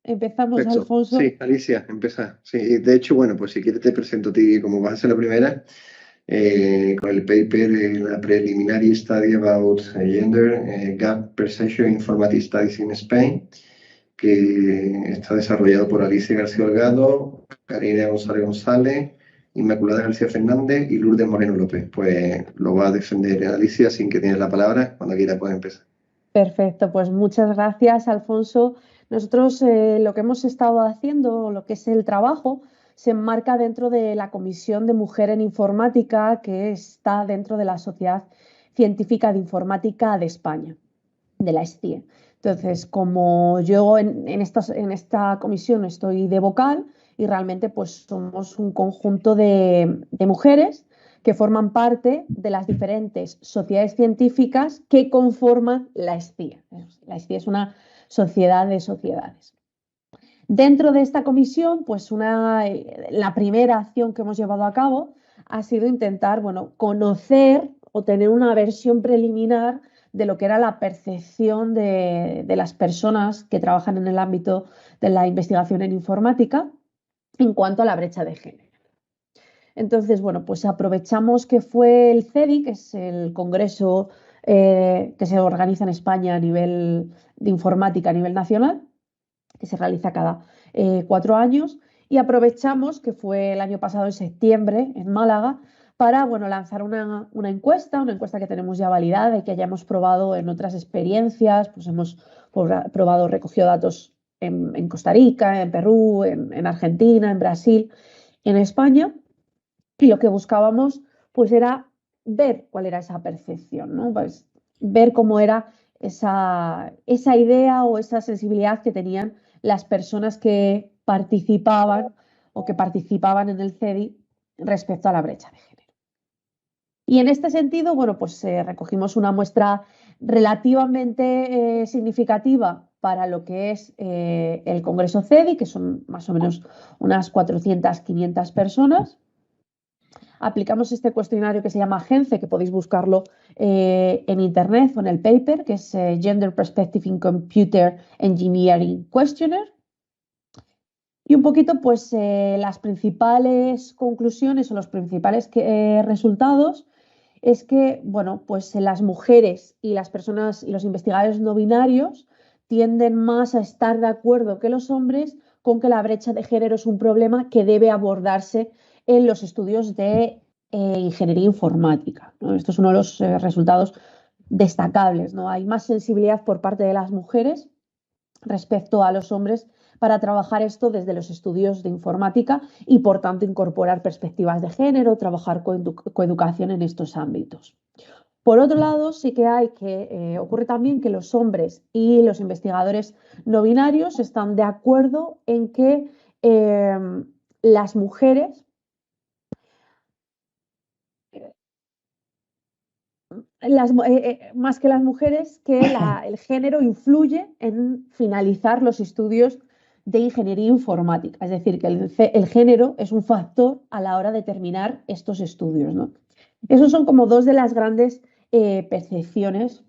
Empezamos, Perfecto. Alfonso. Sí, Alicia, empieza. Sí, de hecho, bueno, pues si quieres te presento a ti como vas a ser la primera, con el paper, la Preliminary Study about Gender Gap Perception Informatic Studies in Spain, que está desarrollado por Alicia García Holgado, Karina González González, Inmaculada García Fernández y Lourdes Moreno López. Pues lo va a defender Alicia, sin que tienes la palabra. Cuando quiera puedes empezar. Perfecto, pues muchas gracias, Alfonso. Nosotros lo que hemos estado haciendo, lo que es el trabajo, se enmarca dentro de la Comisión de Mujer en Informática que está dentro de la Sociedad Científica de Informática de España, de la SCIE. Entonces, como yo en esta comisión estoy de vocal y realmente pues somos un conjunto de mujeres que forman parte de las diferentes sociedades científicas que conforman la SCIE. La SCIE es una sociedad de sociedades. Dentro de esta comisión, pues la primera acción que hemos llevado a cabo ha sido intentar, bueno, conocer o tener una versión preliminar de lo que era la percepción de las personas que trabajan en el ámbito de la investigación en informática en cuanto a la brecha de género. Entonces, bueno, pues aprovechamos que fue el CEDI, que es el congreso que se organiza en España a nivel de informática a nivel nacional, que se realiza cada 4 años, y aprovechamos que fue el año pasado en septiembre en Málaga para bueno, lanzar una encuesta que tenemos ya validada y que ya hemos probado en otras experiencias, pues hemos probado, recogido datos en Costa Rica, en Perú, en Argentina, en Brasil, en España, y lo que buscábamos pues era ver cuál era esa percepción, ¿no? Pues, ver cómo era esa idea o esa sensibilidad que tenían las personas que participaban o que participaban en el CEDI respecto a la brecha de género. Y en este sentido, bueno, pues recogimos una muestra relativamente significativa para lo que es el Congreso CEDI, que son más o menos unas 400, 500 personas. Aplicamos este cuestionario que se llama GENCE, que podéis buscarlo en internet o en el paper, que es Gender Perspective in Computer Engineering Questionnaire. Y un poquito, pues, las principales conclusiones o los principales resultados es que, bueno, pues las mujeres y las personas y los investigadores no binarios tienden más a estar de acuerdo que los hombres con que la brecha de género es un problema que debe abordarse en los estudios de ingeniería informática, ¿no? Esto es uno de los resultados destacables, ¿no? Hay más sensibilidad por parte de las mujeres respecto a los hombres para trabajar esto desde los estudios de informática y, por tanto, incorporar perspectivas de género, trabajar coeducación en estos ámbitos. Por otro lado, sí que ocurre también que los hombres y los investigadores no binarios están de acuerdo en que las mujeres más que las mujeres, que el género influye en finalizar los estudios de ingeniería informática. Es decir, que el género es un factor a la hora de terminar estos estudios, ¿no? Esos son como dos de las grandes percepciones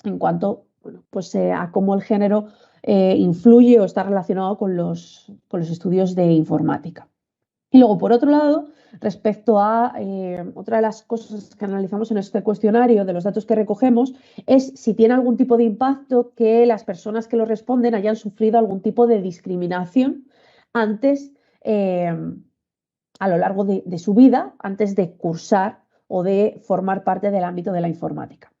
en cuanto bueno, pues, a cómo el género influye o está relacionado con los estudios de informática. Y luego, por otro lado, respecto a otra de las cosas que analizamos en este cuestionario, de los datos que recogemos, es si tiene algún tipo de impacto que las personas que lo responden hayan sufrido algún tipo de discriminación antes, a lo largo de su vida, antes de cursar o de formar parte del ámbito de la informática.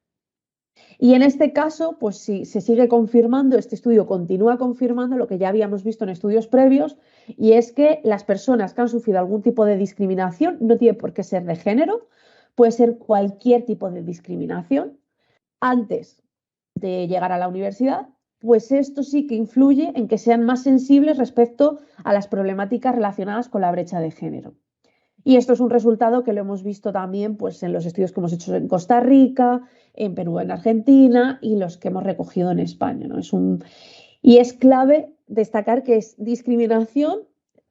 Y en este caso, pues sí, se sigue confirmando, este estudio continúa confirmando lo que ya habíamos visto en estudios previos, y es que las personas que han sufrido algún tipo de discriminación, no tiene por qué ser de género, puede ser cualquier tipo de discriminación, antes de llegar a la universidad, pues esto sí que influye en que sean más sensibles respecto a las problemáticas relacionadas con la brecha de género. Y esto es un resultado que lo hemos visto también pues, en los estudios que hemos hecho en Costa Rica, en Perú, en Argentina y los que hemos recogido en España, ¿no? Y es clave destacar que es discriminación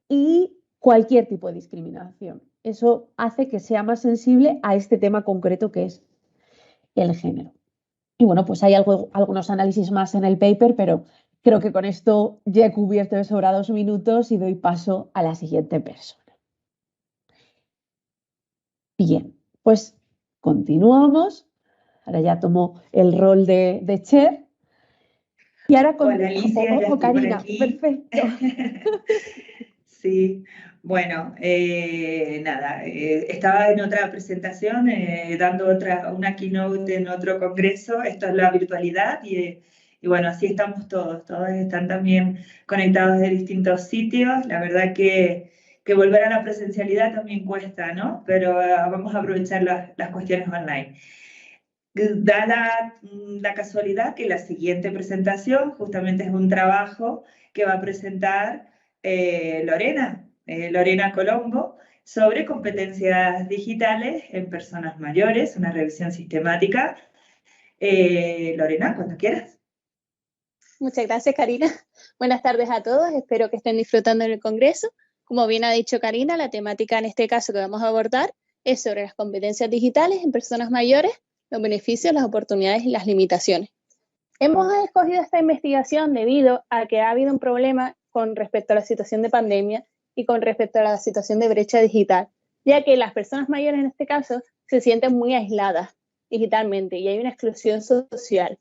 y cualquier tipo de discriminación. Eso hace que sea más sensible a este tema concreto que es el género. Y bueno, pues hay algunos análisis más en el paper, pero Creo que con esto ya he cubierto de sobra 2 minutos y doy paso a la siguiente persona. Bien, pues continuamos. Ahora ya tomo el rol de chair. Y ahora con... Hola Alicia, ya estoy Karina, por aquí. perfecto. Sí, bueno, nada, estaba en otra presentación, dando una keynote en otro congreso. Esto es la virtualidad y bueno, así estamos todos están también conectados de distintos sitios. La verdad que volver a la presencialidad también cuesta, ¿no? Pero vamos a aprovechar las cuestiones online. Da la casualidad que la siguiente presentación justamente es un trabajo que va a presentar Lorena Colombo, sobre competencias digitales en personas mayores, una revisión sistemática. Lorena, cuando quieras. Muchas gracias, Karina. Buenas tardes a todos. Espero que estén disfrutando en el Congreso. Como bien ha dicho Karina, la temática en este caso que vamos a abordar es sobre las competencias digitales en personas mayores, los beneficios, las oportunidades y las limitaciones. Hemos escogido esta investigación debido a que ha habido un problema con respecto a la situación de pandemia y con respecto a la situación de brecha digital, ya que las personas mayores en este caso se sienten muy aisladas digitalmente y hay una exclusión social.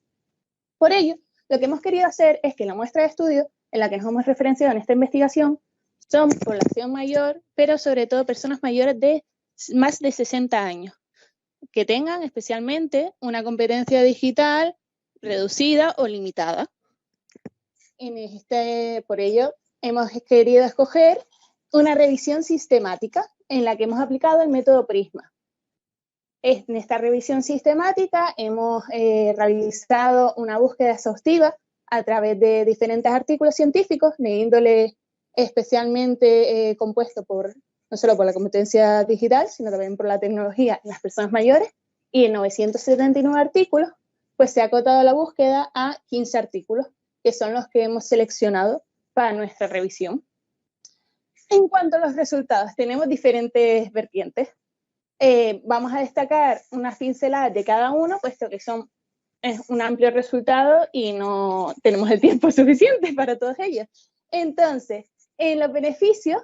Por ello, lo que hemos querido hacer es que la muestra de estudio en la que nos hemos referenciado en esta investigación son población mayor, pero sobre todo personas mayores de más de 60 años, que tengan especialmente una competencia digital reducida o limitada. Por ello, hemos querido escoger una revisión sistemática en la que hemos aplicado el método Prisma. En esta revisión sistemática hemos realizado una búsqueda exhaustiva a través de diferentes artículos científicos de índole especialmente compuesto no solo por la competencia digital, sino también por la tecnología en las personas mayores, y en 979 artículos, pues se ha acotado la búsqueda a 15 artículos, que son los que hemos seleccionado para nuestra revisión. En cuanto a los resultados, tenemos diferentes vertientes. Vamos a destacar unas pinceladas de cada uno, puesto que es un amplio resultado y no tenemos el tiempo suficiente para todos ellos. Entonces, en los beneficios,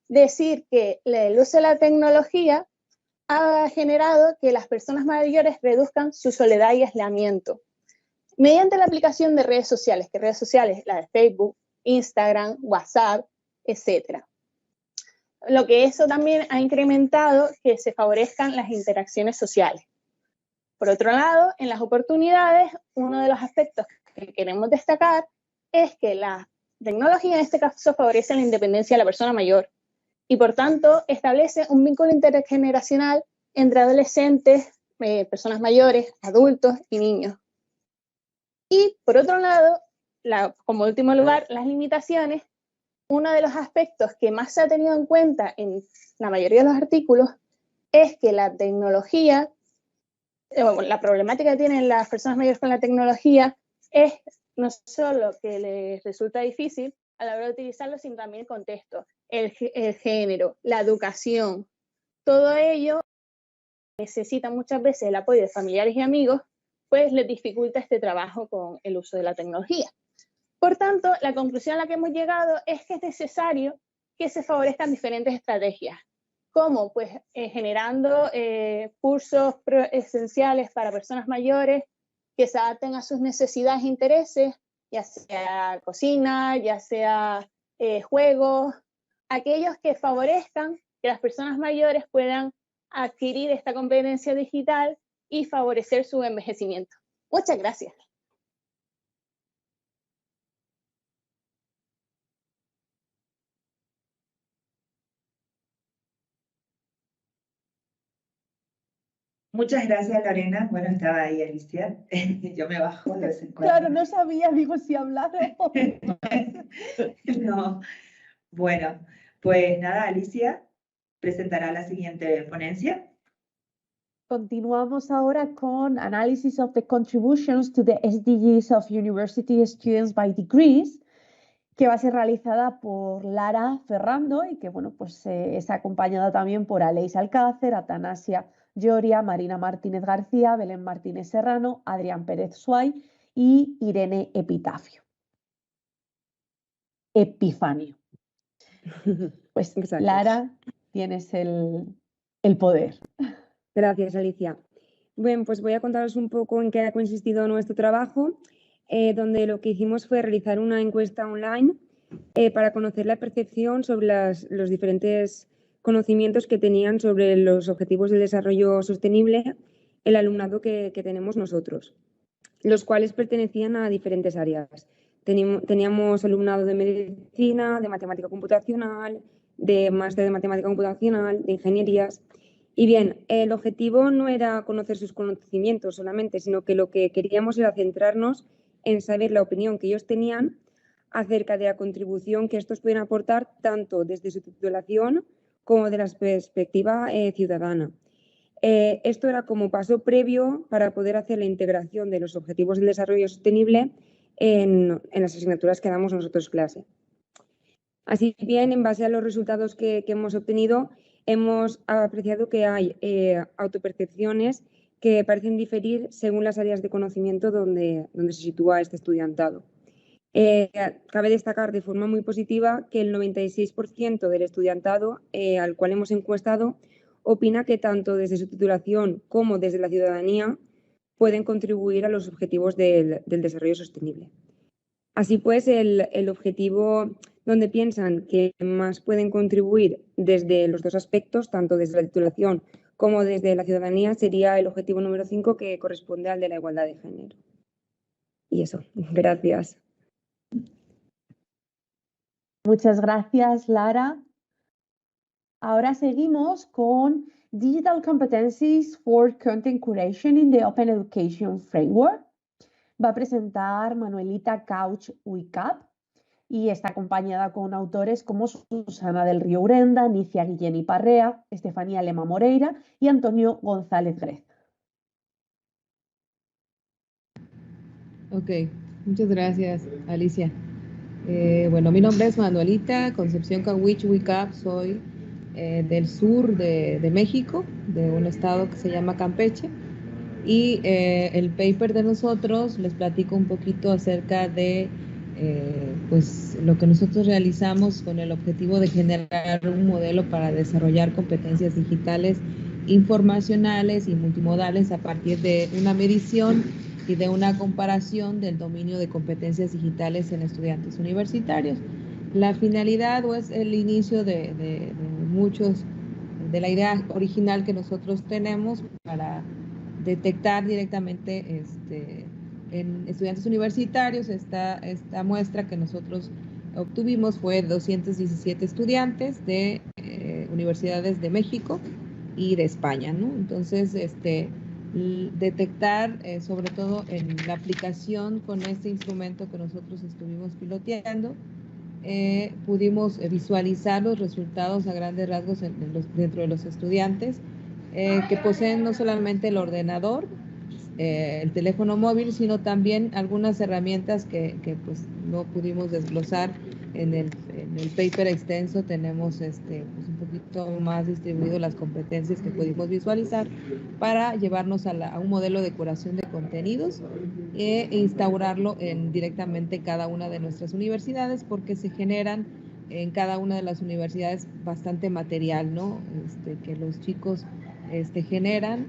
decir que el uso de la tecnología ha generado que las personas mayores reduzcan su soledad y aislamiento mediante la aplicación de redes sociales, la de Facebook, Instagram, WhatsApp, etc. Lo que eso también ha incrementado que se favorezcan las interacciones sociales. Por otro lado, en las oportunidades, uno de los aspectos que queremos destacar es que la tecnología en este caso favorece la independencia de la persona mayor y por tanto establece un vínculo intergeneracional entre adolescentes, personas mayores, adultos y niños. Y por otro lado, como último lugar, las limitaciones. Uno de los aspectos que más se ha tenido en cuenta en la mayoría de los artículos es que la tecnología, la problemática que tienen las personas mayores con la tecnología es no solo que les resulta difícil a la hora de utilizarlo, sino también el contexto, el género, la educación. Todo ello necesita muchas veces el apoyo de familiares y amigos, pues les dificulta este trabajo con el uso de la tecnología. Por tanto, la conclusión a la que hemos llegado es que es necesario que se favorezcan diferentes estrategias, como pues generando cursos esenciales para personas mayores que se adapten a sus necesidades e intereses, ya sea cocina, ya sea juegos, aquellos que favorezcan que las personas mayores puedan adquirir esta competencia digital y favorecer su envejecimiento. Muchas gracias. Muchas gracias, Lorena. Bueno, estaba ahí Alicia. Yo me bajo de vez en cuando. Claro, no sabía, digo, si hablar o... No. Bueno, pues nada, Alicia presentará la siguiente ponencia. Continuamos ahora con Analysis of the Contributions to the SDGs of University Students by Degrees, que va a ser realizada por Lara Ferrando y que bueno, pues es acompañada también por Aleix Alcácer, Atanasia Lloria, Marina Martínez García, Belén Martínez Serrano, Adrián Pérez Suay y Irene Epitafio. epifanio. Pues Exacto. Lara, tienes el poder. Gracias, Alicia. Bueno, pues voy a contaros un poco en qué ha consistido nuestro trabajo, donde lo que hicimos fue realizar una encuesta online para conocer la percepción sobre los diferentes conocimientos que tenían sobre los objetivos del desarrollo sostenible el alumnado que tenemos nosotros, los cuales pertenecían a diferentes áreas. Teníamos alumnado de medicina, de matemática computacional, de máster de matemática computacional, de ingenierías. Y bien, el objetivo no era conocer sus conocimientos solamente, sino que lo que queríamos era centrarnos en saber la opinión que ellos tenían acerca de la contribución que estos pueden aportar tanto desde su titulación como de la perspectiva ciudadana. Esto era como paso previo para poder hacer la integración de los objetivos del desarrollo sostenible en las asignaturas que damos nosotros clase. Así bien, en base a los resultados que hemos obtenido, hemos apreciado que hay autopercepciones que parecen diferir según las áreas de conocimiento donde se sitúa este estudiantado. Cabe destacar de forma muy positiva que el 96% del estudiantado al cual hemos encuestado opina que tanto desde su titulación como desde la ciudadanía pueden contribuir a los objetivos del desarrollo sostenible. Así pues, el objetivo donde piensan que más pueden contribuir desde los dos aspectos, tanto desde la titulación como desde la ciudadanía, sería el objetivo número 5, que corresponde al de la igualdad de género. Y eso, gracias. Muchas gracias, Lara. Ahora seguimos con Digital Competencies for Content Curation in the Open Education Framework. Va a presentar Manuelita Couch Wicap y está acompañada con autores como Susana del Río Urenda, Nicia Guillén Parrea, Estefanía Lema Moreira y Antonio González Grez. Ok, muchas gracias, Alicia. Bueno, mi nombre es Manuelita Concepción Cauich Wicap, soy del sur de México, de un estado que se llama Campeche, y el paper de nosotros les platico un poquito acerca de pues lo que nosotros realizamos con el objetivo de generar un modelo para desarrollar competencias digitales, informacionales y multimodales a partir de una medición y de una comparación del dominio de competencias digitales en estudiantes universitarios. La finalidad o es el inicio de muchos, de la idea original que nosotros tenemos para detectar directamente en estudiantes universitarios. Esta muestra que nosotros obtuvimos fue 217 estudiantes de universidades de México y de España, ¿no? Entonces, detectar sobre todo en la aplicación con este instrumento que nosotros estuvimos piloteando, pudimos visualizar los resultados a grandes rasgos dentro de los estudiantes que poseen no solamente el ordenador, el teléfono móvil, sino también algunas herramientas que pues no pudimos desglosar en el paper extenso. Tenemos pues un poquito más distribuido las competencias que pudimos visualizar para llevarnos a un modelo de curación de contenidos e instaurarlo directamente en cada una de nuestras universidades, porque se generan en cada una de las universidades bastante material, ¿no? Que los chicos generan,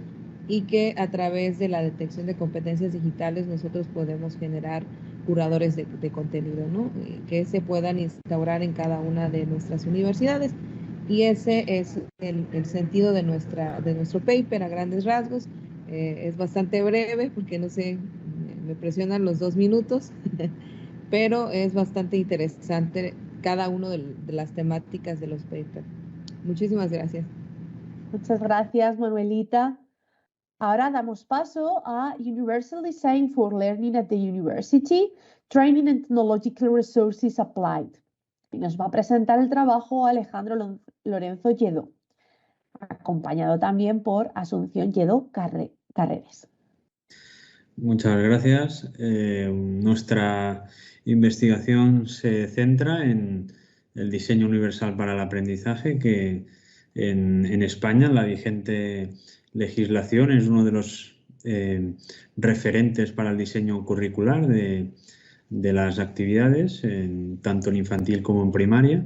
y que a través de la detección de competencias digitales nosotros podemos generar curadores de contenido, ¿no? Que se puedan instaurar en cada una de nuestras universidades. Y ese es el sentido de nuestro paper a grandes rasgos. Es bastante breve porque no sé, me presionan los 2 minutos, pero es bastante interesante cada una de las temáticas de los papers. Muchísimas gracias. Muchas gracias, Manuelita. Ahora damos paso a Universal Design for Learning at the University, Training and Technological Resources Applied. Y nos va a presentar el trabajo Alejandro Lorenzo Lledó, acompañado también por Asunción Lledó Carreres. Muchas gracias. Nuestra investigación se centra en el diseño universal para el aprendizaje, que en España la vigente legislación es uno de los referentes para el diseño curricular de de las actividades, tanto en infantil como en primaria,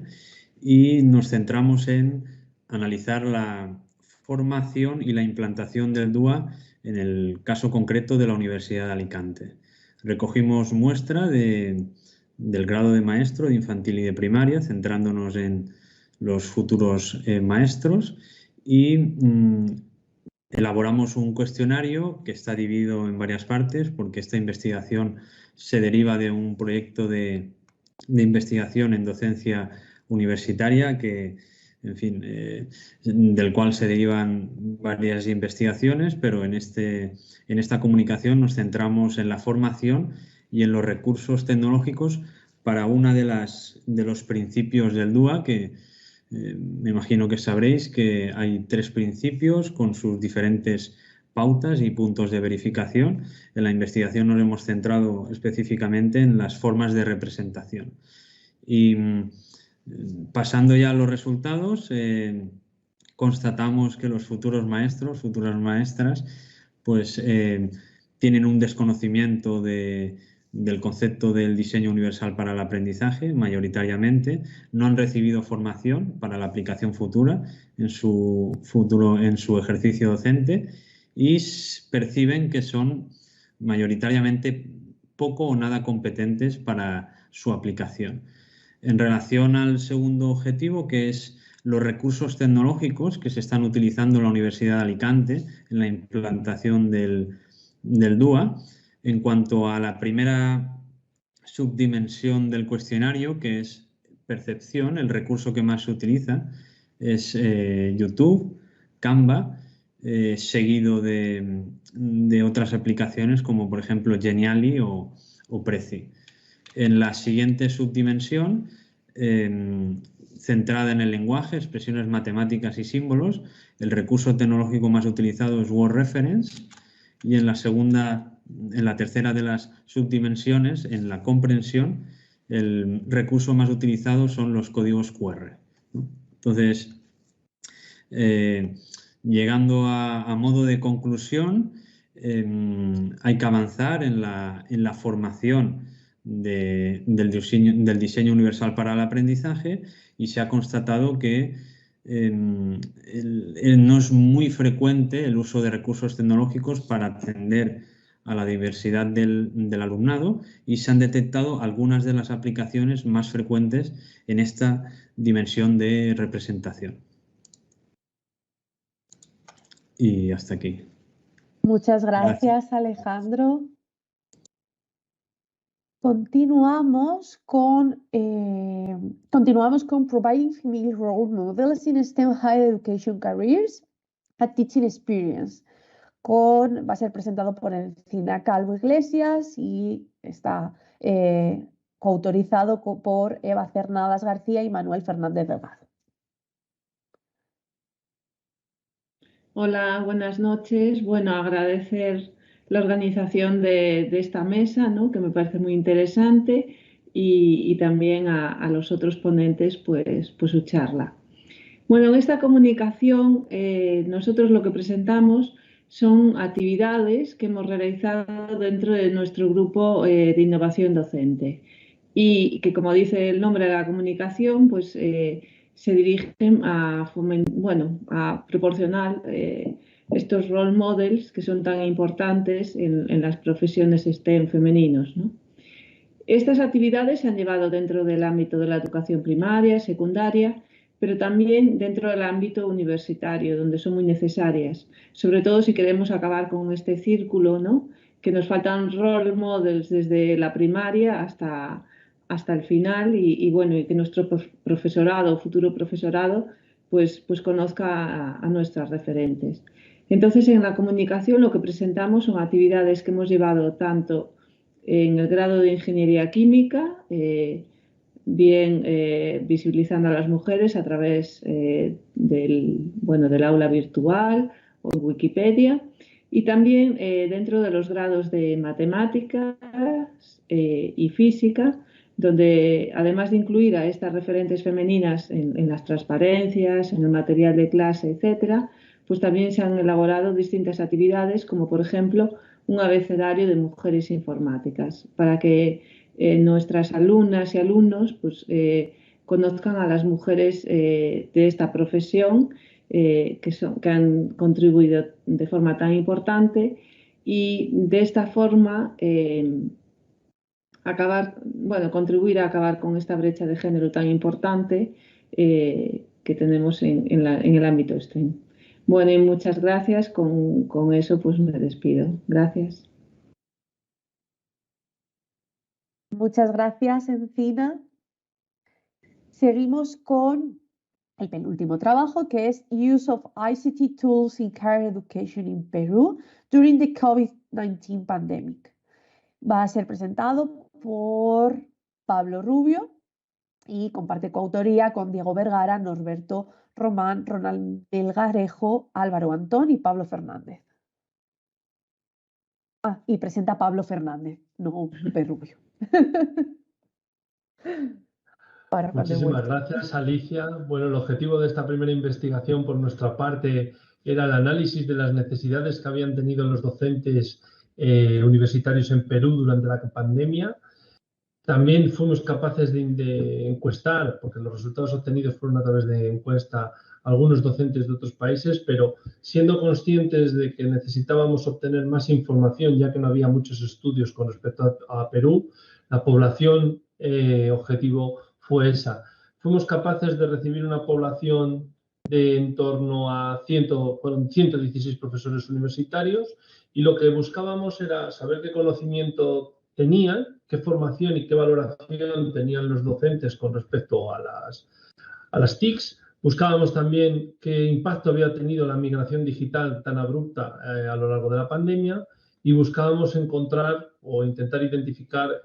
y nos centramos en analizar la formación y la implantación del DUA en el caso concreto de la Universidad de Alicante. Recogimos muestra del grado de maestro de infantil y de primaria, centrándonos en los futuros maestros, y elaboramos un cuestionario que está dividido en varias partes, porque esta investigación se deriva de un proyecto de investigación en docencia universitaria que, en fin, del cual se derivan varias investigaciones, pero en esta comunicación nos centramos en la formación y en los recursos tecnológicos para una de los principios del DUA, que me imagino que sabréis que hay 3 principios con sus diferentes pautas y puntos de verificación. En la investigación nos hemos centrado específicamente en las formas de representación. Y pasando ya a los resultados, constatamos que los futuros maestros, futuras maestras, pues tienen un desconocimiento del concepto del diseño universal para el aprendizaje, mayoritariamente. No han recibido formación para la aplicación futura en su ejercicio docente, y perciben que son mayoritariamente poco o nada competentes para su aplicación. En relación al segundo objetivo, que es los recursos tecnológicos que se están utilizando en la Universidad de Alicante en la implantación del DUA, en cuanto a la primera subdimensión del cuestionario, que es percepción, el recurso que más se utiliza es YouTube, Canva, seguido de otras aplicaciones como por ejemplo Geniali o Prezi. En la siguiente subdimensión, centrada en el lenguaje, expresiones matemáticas y símbolos, el recurso tecnológico más utilizado es Word Reference, y en la tercera de las subdimensiones, en la comprensión, el recurso más utilizado son los códigos QR, ¿no? Entonces, llegando a modo de conclusión, hay que avanzar en la formación del diseño universal para el aprendizaje, y se ha constatado que no es muy frecuente el uso de recursos tecnológicos para atender a la diversidad del alumnado, y se han detectado algunas de las aplicaciones más frecuentes en esta dimensión de representación. Y hasta aquí. Muchas gracias, Alejandro. Continuamos con Providing Female Role Models in STEM Higher Education Careers, a Teaching Experience. Va a ser presentado por Encina Calvo Iglesias y está coautorizado por Eva Cernadas García y Manuel Fernández Delgado. Hola, buenas noches. Bueno, agradecer la organización de esta mesa, ¿no?, que me parece muy interesante, y también a los otros ponentes pues su charla. Bueno, en esta comunicación nosotros lo que presentamos son actividades que hemos realizado dentro de nuestro grupo de innovación docente, y que, como dice el nombre de la comunicación, pues se dirigen a proporcionar estos role models que son tan importantes en las profesiones STEM femeninos, ¿no? Estas actividades se han llevado dentro del ámbito de la educación primaria, secundaria, pero también dentro del ámbito universitario, donde son muy necesarias, sobre todo si queremos acabar con este círculo, ¿no?, que nos faltan role models desde la primaria hasta el final, y que nuestro profesorado, futuro profesorado, pues conozca a nuestras referentes. Entonces, en la comunicación lo que presentamos son actividades que hemos llevado tanto en el grado de Ingeniería Química, visibilizando a las mujeres a través del aula virtual o en Wikipedia, y también dentro de los grados de Matemáticas y Física, donde además de incluir a estas referentes femeninas en las transparencias, en el material de clase, etcétera, pues también se han elaborado distintas actividades, como por ejemplo un abecedario de mujeres informáticas, para que nuestras alumnas y alumnos pues, conozcan a las mujeres de esta profesión que han contribuido de forma tan importante y de esta forma contribuir a acabar con esta brecha de género tan importante que tenemos en el ámbito STEM. Bueno, y muchas gracias. Con eso pues me despido. Gracias. Muchas gracias, Encina. Seguimos con el penúltimo trabajo, que es Use of ICT Tools in Career Education in Peru during the COVID-19 pandemic. Va a ser presentado por Pablo Rubio y comparte coautoría con Diego Vergara, Norberto Román, Ronald Melgarejo, Álvaro Antón y Pablo Fernández. Y presenta a Pablo Fernández, no Rubio. Muchísimas gracias, Alicia. Bueno, el objetivo de esta primera investigación por nuestra parte era el análisis de las necesidades que habían tenido los docentes universitarios en Perú durante la pandemia. También fuimos capaces de encuestar, porque los resultados obtenidos fueron a través de encuesta, a algunos docentes de otros países, pero siendo conscientes de que necesitábamos obtener más información, ya que no había muchos estudios con respecto a Perú, la población objetivo fue esa. Fuimos capaces de recibir una población de en torno a 116 profesores universitarios y lo que buscábamos era saber qué conocimiento tenían, qué formación y qué valoración tenían los docentes con respecto a las TICs. Buscábamos también qué impacto había tenido la migración digital tan abrupta a lo largo de la pandemia y buscábamos encontrar o intentar identificar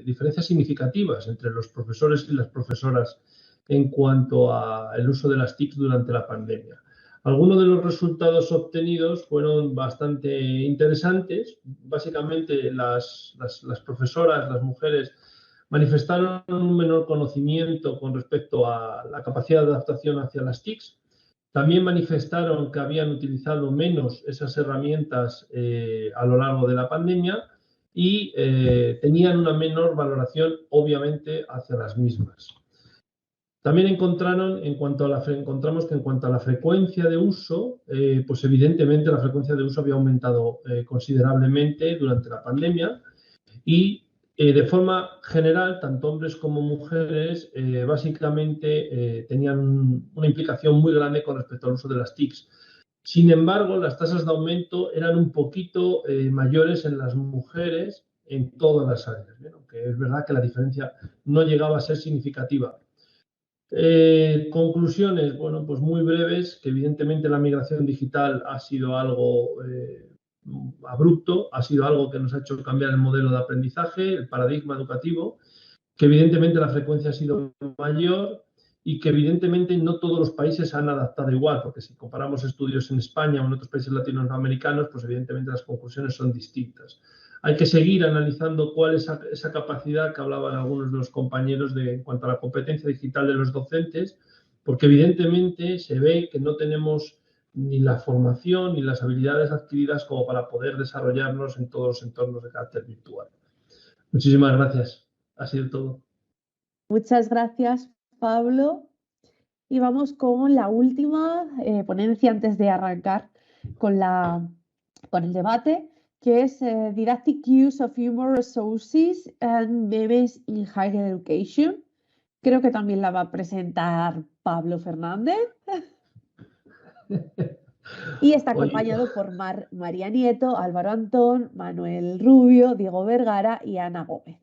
diferencias significativas entre los profesores y las profesoras en cuanto al uso de las TICs durante la pandemia. Algunos de los resultados obtenidos fueron bastante interesantes. Básicamente, las profesoras, las mujeres, manifestaron un menor conocimiento con respecto a la capacidad de adaptación hacia las TICs. También manifestaron que habían utilizado menos esas herramientas a lo largo de la pandemia y tenían una menor valoración, obviamente, hacia las mismas. También encontramos que en cuanto a la frecuencia de uso, pues evidentemente la frecuencia de uso había aumentado considerablemente durante la pandemia y de forma general, tanto hombres como mujeres básicamente tenían una implicación muy grande con respecto al uso de las TICs. Sin embargo, las tasas de aumento eran un poquito mayores en las mujeres en todas las áreas, ¿bien? Aunque es verdad que la diferencia no llegaba a ser significativa. Conclusiones, bueno, pues muy breves, que evidentemente la migración digital ha sido algo abrupto, ha sido algo que nos ha hecho cambiar el modelo de aprendizaje, el paradigma educativo, que evidentemente la frecuencia ha sido mayor y que evidentemente no todos los países han adaptado igual, porque si comparamos estudios en España o en otros países latinoamericanos, pues evidentemente las conclusiones son distintas. Hay que seguir analizando cuál es esa capacidad que hablaban algunos de los compañeros en cuanto a la competencia digital de los docentes, porque evidentemente se ve que no tenemos ni la formación ni las habilidades adquiridas como para poder desarrollarnos en todos los entornos de carácter virtual. Muchísimas gracias. Ha sido todo. Muchas gracias, Pablo. Y vamos con la última ponencia antes de arrancar con el debate, que es Didactic Use of Humor Resources and Memes in Higher Education. Creo que también la va a presentar Pablo Fernández. Y está acompañado por María Nieto, Álvaro Antón, Manuel Rubio, Diego Vergara y Ana Gómez.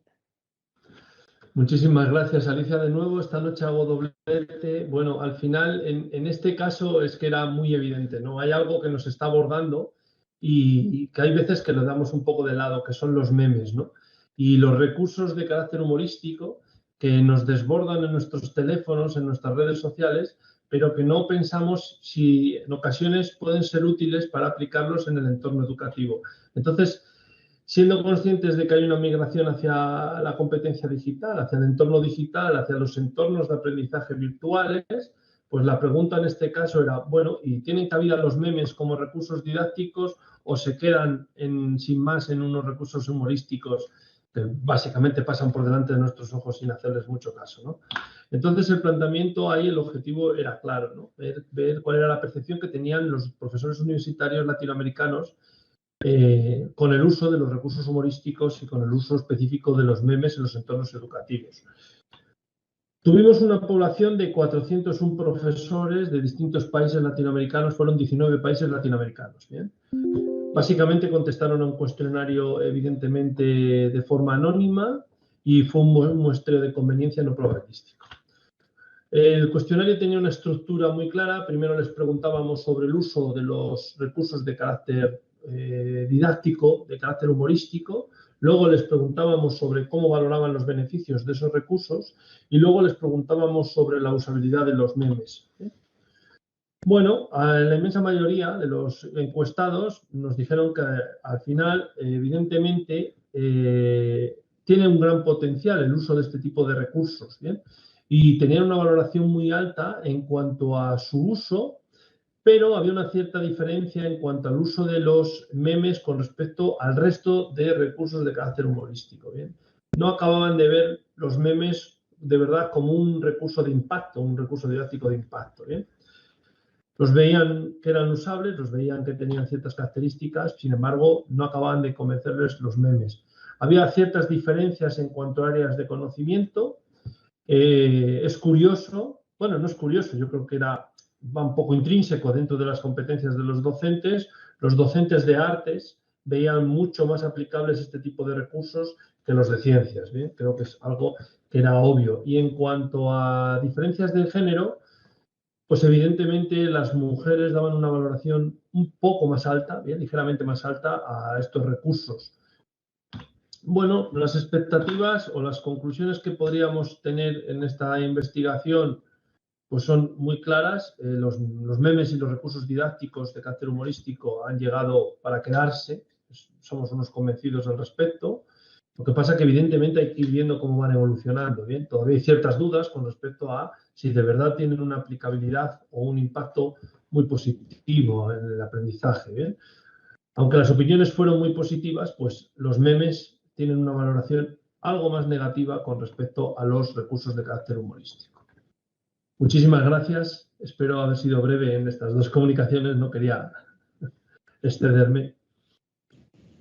Muchísimas gracias, Alicia, de nuevo. Esta noche hago doblete. Bueno, al final, en este caso es que era muy evidente, ¿no? Hay algo que nos está abordando y que hay veces que lo damos un poco de lado, que son los memes, ¿no? Y los recursos de carácter humorístico que nos desbordan en nuestros teléfonos, en nuestras redes sociales, pero que no pensamos si en ocasiones pueden ser útiles para aplicarlos en el entorno educativo. Entonces, siendo conscientes de que hay una migración hacia la competencia digital, hacia el entorno digital, hacia los entornos de aprendizaje virtuales, pues la pregunta en este caso era, bueno, ¿y tienen cabida los memes como recursos didácticos o se quedan sin más en unos recursos humorísticos que básicamente pasan por delante de nuestros ojos sin hacerles mucho caso, ¿no? Entonces, el planteamiento ahí, el objetivo era claro, ¿no? Ver cuál era la percepción que tenían los profesores universitarios latinoamericanos con el uso de los recursos humorísticos y con el uso específico de los memes en los entornos educativos. Tuvimos una población de 401 profesores de distintos países latinoamericanos, fueron 19 países latinoamericanos, ¿bien? Básicamente contestaron a un cuestionario, evidentemente, de forma anónima y fue un muestreo de conveniencia no probabilístico. El cuestionario tenía una estructura muy clara. Primero les preguntábamos sobre el uso de los recursos de carácter didáctico, de carácter humorístico. Luego les preguntábamos sobre cómo valoraban los beneficios de esos recursos y luego les preguntábamos sobre la usabilidad de los memes. Bueno, la inmensa mayoría de los encuestados nos dijeron que al final, evidentemente, tiene un gran potencial el uso de este tipo de recursos, ¿bien? Y tenían una valoración muy alta en cuanto a su uso, pero había una cierta diferencia en cuanto al uso de los memes con respecto al resto de recursos de carácter humorístico, ¿bien? No acababan de ver los memes de verdad como un recurso de impacto, un recurso didáctico de impacto, ¿bien? Los veían que eran usables, los veían que tenían ciertas características, sin embargo, no acababan de convencerles los memes. Había ciertas diferencias en cuanto a áreas de conocimiento. Es curioso, bueno, no es curioso, yo creo que va un poco intrínseco dentro de las competencias de los docentes. Los docentes de artes veían mucho más aplicables este tipo de recursos que los de ciencias, ¿bien? Creo que es algo que era obvio. Y en cuanto a diferencias de género, pues evidentemente las mujeres daban una valoración un poco más alta, bien, ligeramente más alta a estos recursos. Bueno, las expectativas o las conclusiones que podríamos tener en esta investigación pues son muy claras. Los memes y los recursos didácticos de carácter humorístico han llegado para quedarse, somos unos convencidos al respecto. Lo que pasa es que evidentemente hay que ir viendo cómo van evolucionando, ¿bien? Todavía hay ciertas dudas con respecto a si de verdad tienen una aplicabilidad o un impacto muy positivo en el aprendizaje, ¿bien? Aunque las opiniones fueron muy positivas, pues los memes tienen una valoración algo más negativa con respecto a los recursos de carácter humorístico. Muchísimas gracias. Espero haber sido breve en estas dos comunicaciones. No quería excederme.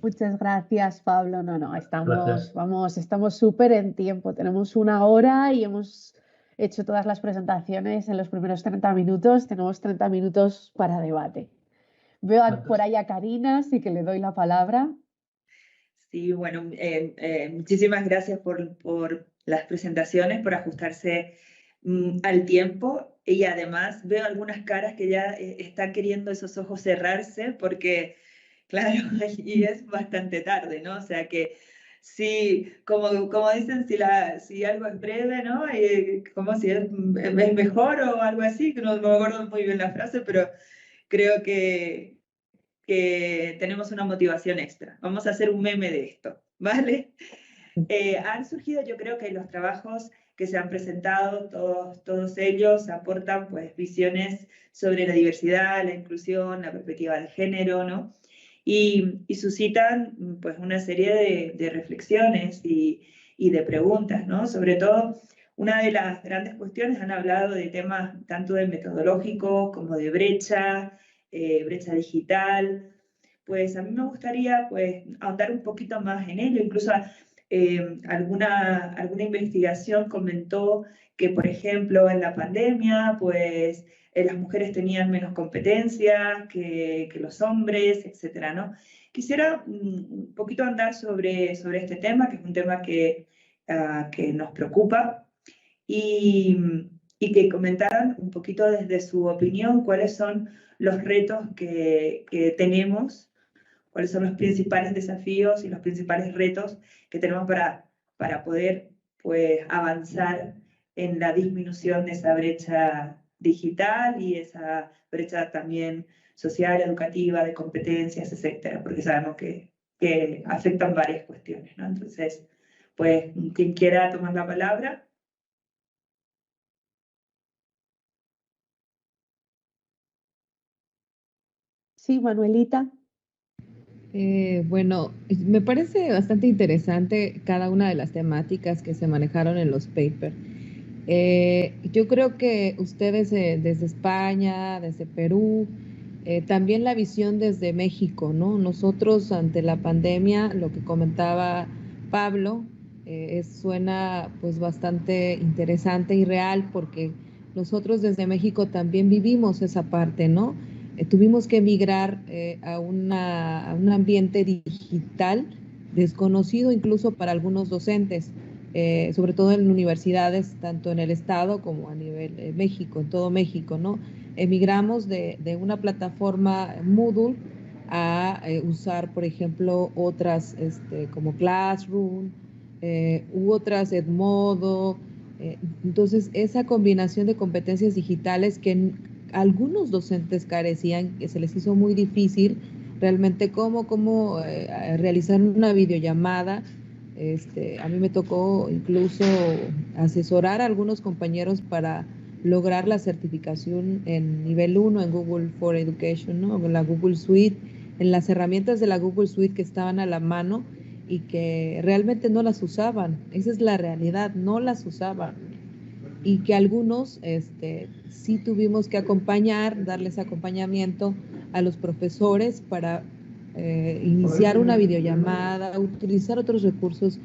Muchas gracias, Pablo. No, Gracias. estamos súper en tiempo. Tenemos 1 hora y hemos hecho todas las presentaciones en los primeros 30 minutos. Tenemos 30 minutos para debate. Veo por ahí a Karina, así que le doy la palabra. Sí, bueno, muchísimas gracias por las presentaciones, por ajustarse al tiempo, y además veo algunas caras que ya están queriendo esos ojos cerrarse porque, claro, y es bastante tarde, ¿no? O sea que sí, como dicen, si algo es breve, ¿no? Como si es mejor o algo así, que no me acuerdo muy bien la frase, pero creo que tenemos una motivación extra. Vamos a hacer un meme de esto, ¿vale? Han surgido, yo creo que los trabajos que se han presentado, todos ellos aportan pues visiones sobre la diversidad, la inclusión, la perspectiva de género, ¿no? Y suscitan pues una serie de reflexiones y de preguntas, ¿no? Sobre todo, una de las grandes cuestiones, han hablado de temas tanto de metodológicos como de brecha digital. Pues a mí me gustaría pues ahondar un poquito más en ello. Incluso alguna investigación comentó que, por ejemplo, en la pandemia, pues las mujeres tenían menos competencias que los hombres, etcétera, ¿no? Quisiera un poquito andar sobre este tema, que es un tema que nos preocupa, y que comentaran un poquito desde su opinión cuáles son los retos que tenemos, cuáles son los principales desafíos y los principales retos que tenemos para poder pues, avanzar en la disminución de esa brecha digital y esa brecha también social, educativa, de competencias, etcétera, porque sabemos que afectan varias cuestiones, ¿no? Entonces, pues, quien quiera tomar la palabra. Sí, Manuelita. Bueno, me parece bastante interesante cada una de las temáticas que se manejaron en los papers. Yo creo que ustedes desde España, desde Perú, también la visión desde México, ¿no? Nosotros ante la pandemia, lo que comentaba Pablo, suena pues bastante interesante y real porque nosotros desde México también vivimos esa parte, ¿no? Tuvimos que emigrar a un ambiente digital desconocido incluso para algunos docentes, sobre todo en universidades, tanto en el estado como a nivel México, en todo México, ¿no? Emigramos de una plataforma Moodle a usar, por ejemplo, otras como Classroom u otras Edmodo. Entonces, esa combinación de competencias digitales que algunos docentes carecían, que se les hizo muy difícil realmente cómo realizar una videollamada. A mí me tocó incluso asesorar a algunos compañeros para lograr la certificación en nivel 1 en Google for Education, ¿no? En la Google Suite, en las herramientas de la Google Suite que estaban a la mano y que realmente no las usaban. Esa es la realidad, no las usaban. Y que algunos sí tuvimos que acompañar, darles acompañamiento a los profesores para iniciar una videollamada, utilizar otros recursos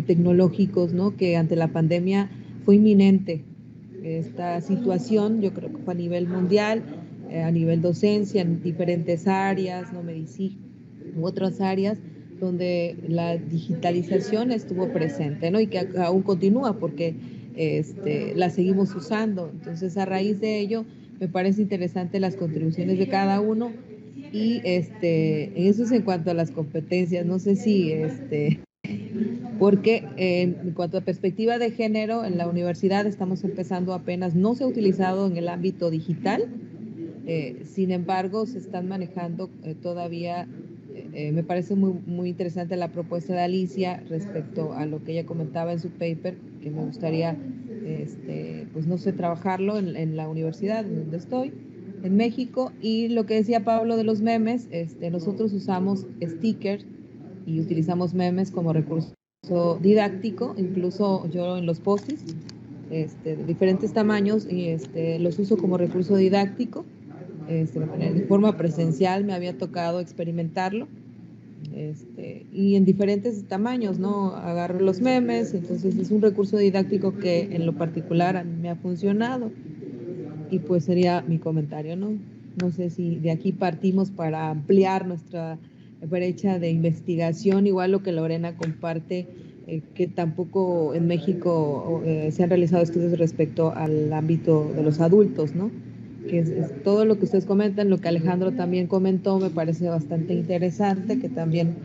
tecnológicos, ¿no? Que ante la pandemia fue inminente. Esta situación, yo creo que fue a nivel mundial, a nivel docencia, en diferentes áreas, no medicina u otras áreas, donde la digitalización estuvo presente, ¿no? Y que aún continúa porque la seguimos usando. Entonces, a raíz de ello, me parece interesante las contribuciones de cada uno y eso es en cuanto a las competencias. No sé si, porque en cuanto a perspectiva de género, en la universidad estamos empezando apenas, no se ha utilizado en el ámbito digital, sin embargo, se están manejando todavía. Me parece muy interesante la propuesta de Alicia respecto a lo que ella comentaba en su paper, que me gustaría, pues no sé, trabajarlo en la universidad donde estoy, en México. Y lo que decía Pablo de los memes, nosotros usamos stickers y utilizamos memes como recurso didáctico, incluso yo en los post-its, de diferentes tamaños, y los uso como recurso didáctico. De forma presencial me había tocado experimentarlo, y en diferentes tamaños, ¿no? Agarro los memes, entonces es un recurso didáctico que en lo particular a mí me ha funcionado, y pues sería mi comentario, ¿no? No sé si de aquí partimos para ampliar nuestra brecha de investigación, igual lo que Lorena comparte, que tampoco en México se han realizado estudios respecto al ámbito de los adultos, ¿no? Que es todo lo que ustedes comentan, lo que Alejandro también comentó, me parece bastante interesante, que también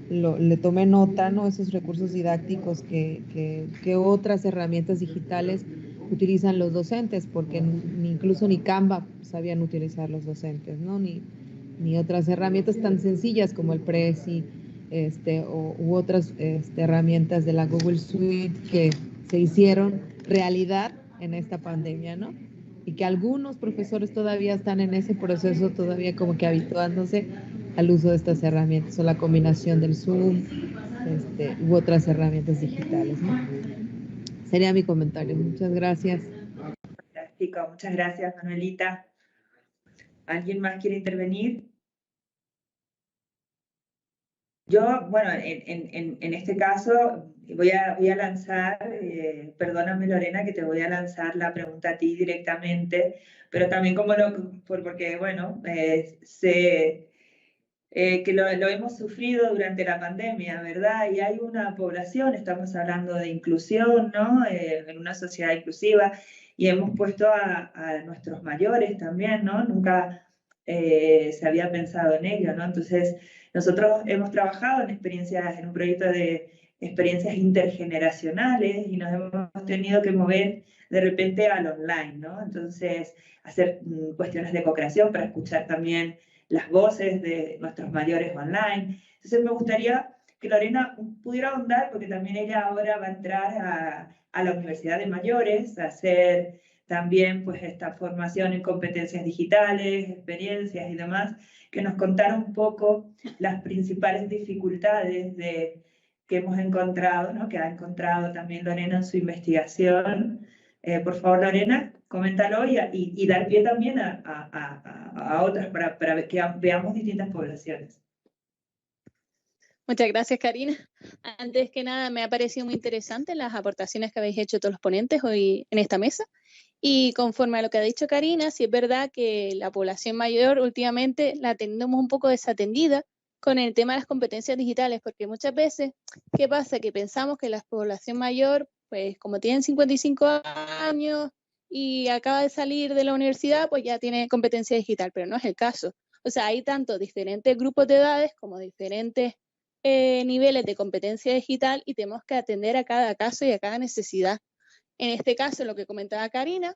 le tomé nota, ¿no? Esos recursos didácticos que otras herramientas digitales utilizan los docentes, porque incluso ni Canva sabían utilizar los docentes, ¿no? Ni otras herramientas tan sencillas como el Prezi, u otras herramientas de la Google Suite que se hicieron realidad en esta pandemia, ¿no? Y que algunos profesores todavía están en ese proceso, todavía como que habituándose al uso de estas herramientas o la combinación del Zoom u otras herramientas digitales, ¿no? Sería mi comentario. Muchas gracias. Fantástico, muchas gracias, Manuelita. ¿Alguien más quiere intervenir? Yo, bueno, en este caso voy a lanzar, perdóname Lorena, que te voy a lanzar la pregunta a ti directamente, pero también porque, bueno, sé que lo hemos sufrido durante la pandemia, ¿verdad? Y hay una población, estamos hablando de inclusión, ¿no? En una sociedad inclusiva, y hemos puesto a nuestros mayores también, ¿no? Nunca se había pensado en ello, ¿no? Entonces, nosotros hemos trabajado en un proyecto de experiencias intergeneracionales y nos hemos tenido que mover de repente al online, ¿no? Entonces, hacer cuestiones de co-creación para escuchar también las voces de nuestros mayores online. Entonces, me gustaría que Lorena pudiera ahondar, porque también ella ahora va a entrar a la Universidad de Mayores a hacer también pues esta formación en competencias digitales, experiencias y demás, que nos contara un poco las principales dificultades que hemos encontrado, ¿no? Que ha encontrado también Lorena en su investigación. Por favor, Lorena, coméntalo y dar pie también a otras para que veamos distintas poblaciones. Muchas gracias, Karina. Antes que nada, me ha parecido muy interesante las aportaciones que habéis hecho todos los ponentes hoy en esta mesa. Y conforme a lo que ha dicho Karina, sí es verdad que la población mayor últimamente la tenemos un poco desatendida con el tema de las competencias digitales, porque muchas veces, ¿qué pasa? Que pensamos que la población mayor, pues como tienen 55 años y acaba de salir de la universidad, pues ya tiene competencia digital, pero no es el caso. O sea, hay tanto diferentes grupos de edades como diferentes niveles de competencia digital y tenemos que atender a cada caso y a cada necesidad. En este caso, lo que comentaba Karina,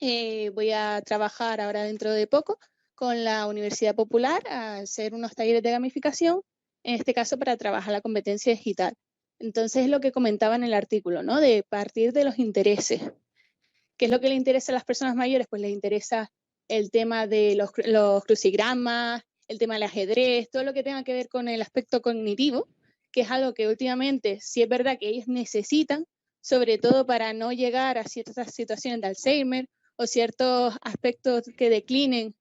voy a trabajar ahora dentro de poco con la Universidad Popular a hacer unos talleres de gamificación, en este caso para trabajar la competencia digital. Entonces, es lo que comentaba en el artículo, ¿no? De partir de los intereses. ¿Qué es lo que le interesa a las personas mayores? Pues les interesa el tema de los crucigramas, el tema del ajedrez, todo lo que tenga que ver con el aspecto cognitivo, que es algo que últimamente sí es verdad que ellos necesitan, sobre todo para no llegar a ciertas situaciones de Alzheimer o ciertos aspectos que declinen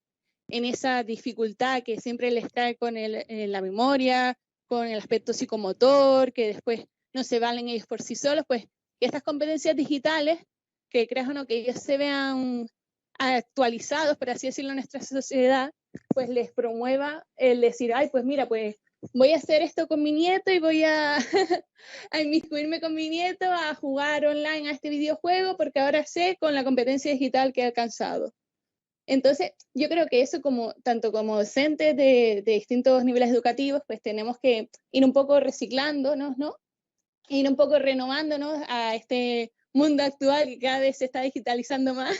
en esa dificultad que siempre les trae con la memoria, con el aspecto psicomotor, que después no se valen ellos por sí solos, pues estas competencias digitales, que creas o no, que ellos se vean actualizados, por así decirlo, en nuestra sociedad, pues les promueva el decir, ay, pues mira, pues voy a hacer esto con mi nieto y voy a inmiscuirme con mi nieto a jugar online a este videojuego porque ahora sé con la competencia digital que he alcanzado. Entonces, yo creo que eso tanto como docentes de distintos niveles educativos, pues tenemos que ir un poco reciclándonos, ¿no? Ir un poco renovándonos a este mundo actual que cada vez se está digitalizando más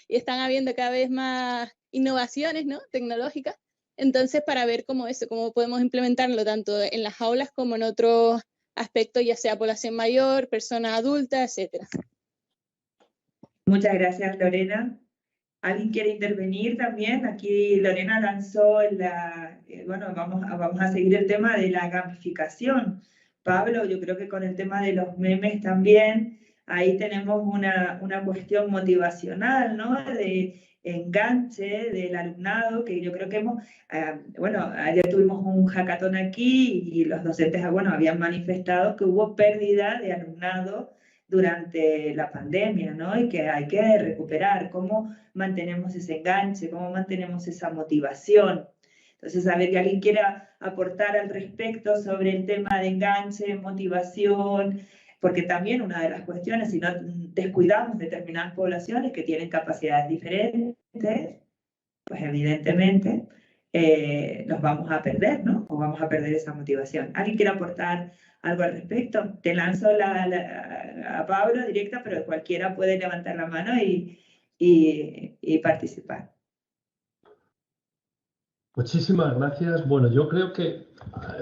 y están habiendo cada vez más innovaciones, ¿no? Tecnológicas. Entonces, para ver cómo podemos implementarlo tanto en las aulas como en otros aspectos, ya sea población mayor, personas adultas, etc. Muchas gracias, Lorena. ¿Alguien quiere intervenir también? Aquí Lorena lanzó bueno, vamos a seguir el tema de la gamificación. Pablo, yo creo que con el tema de los memes también, ahí tenemos una cuestión motivacional, ¿no? De enganche del alumnado, que yo creo que bueno, ayer tuvimos un hackathon aquí y los docentes, bueno, habían manifestado que hubo pérdida de alumnado durante la pandemia, ¿no? Y que hay que recuperar cómo mantenemos ese enganche, cómo mantenemos esa motivación. Entonces, a ver, que alguien quiera aportar al respecto sobre el tema de enganche, motivación, porque también una de las cuestiones, si no descuidamos determinadas poblaciones que tienen capacidades diferentes, pues evidentemente los vamos a perder, ¿no? O vamos a perder esa motivación. ¿Alguien quiere aportar algo al respecto? Te lanzo a Pablo directa, pero cualquiera puede levantar la mano y participar. Muchísimas gracias. Bueno, yo creo que